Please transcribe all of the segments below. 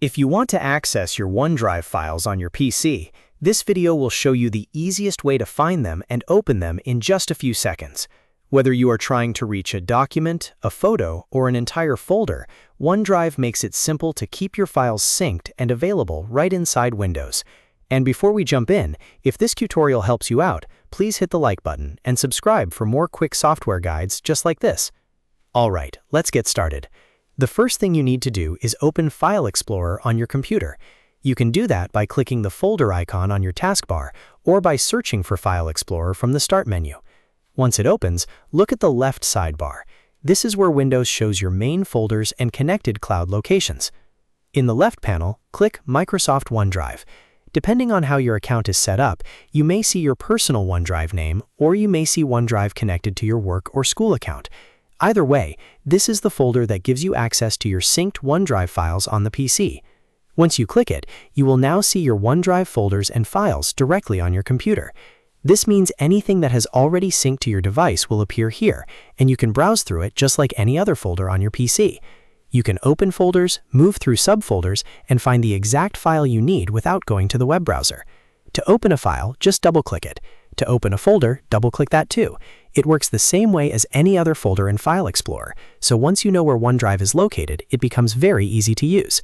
If you want to access your OneDrive files on your PC, this video will show you the easiest way to find them and open them in just a few seconds. Whether you are trying to reach a document, a photo, or an entire folder, OneDrive makes it simple to keep your files synced and available right inside Windows. And before we jump in, if this tutorial helps you out, please hit the like button and subscribe for more quick software guides just like this. Alright, let's get started. The first thing you need to do is open File Explorer on your computer. You can do that by clicking the folder icon on your taskbar or by searching for File Explorer from the Start menu. Once it opens, look at the left sidebar. This is where Windows shows your main folders and connected cloud locations. In the left panel, click Microsoft OneDrive. Depending on how your account is set up, you may see your personal OneDrive name or you may see OneDrive connected to your work or school account. Either way, this is the folder that gives you access to your synced OneDrive files on the PC. Once you click it, you will now see your OneDrive folders and files directly on your computer. This means anything that has already synced to your device will appear here, and you can browse through it just like any other folder on your PC. You can open folders, move through subfolders, and find the exact file you need without going to the web browser. To open a file, just double-click it. To open a folder, double-click that too. It works the same way as any other folder in File Explorer, so once you know where OneDrive is located, it becomes very easy to use.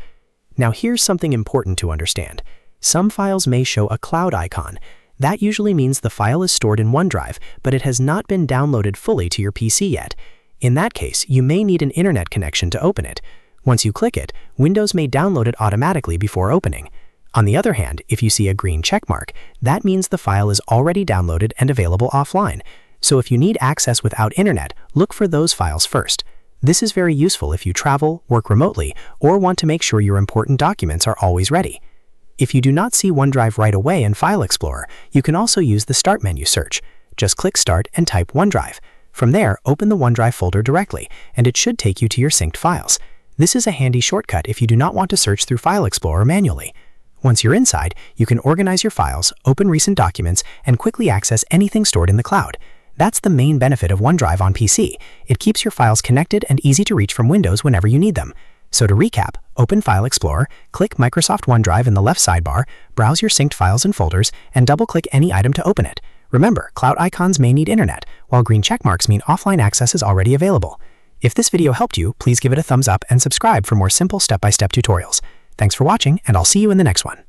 Now here's something important to understand. Some files may show a cloud icon. That usually means the file is stored in OneDrive, but it has not been downloaded fully to your PC yet. In that case, you may need an internet connection to open it. Once you click it, Windows may download it automatically before opening. On the other hand, if you see a green checkmark, that means the file is already downloaded and available offline. So if you need access without internet, look for those files first. This is very useful if you travel, work remotely, or want to make sure your important documents are always ready. If you do not see OneDrive right away in File Explorer, you can also use the Start menu search. Just click Start and type OneDrive. From there, open the OneDrive folder directly, and it should take you to your synced files. This is a handy shortcut if you do not want to search through File Explorer manually. Once you're inside, you can organize your files, open recent documents, and quickly access anything stored in the cloud. That's the main benefit of OneDrive on PC. It keeps your files connected and easy to reach from Windows whenever you need them. So to recap, open File Explorer, click Microsoft OneDrive in the left sidebar, browse your synced files and folders, and double-click any item to open it. Remember, cloud icons may need internet, while green checkmarks mean offline access is already available. If this video helped you, please give it a thumbs up and subscribe for more simple step-by-step tutorials. Thanks for watching, and I'll see you in the next one.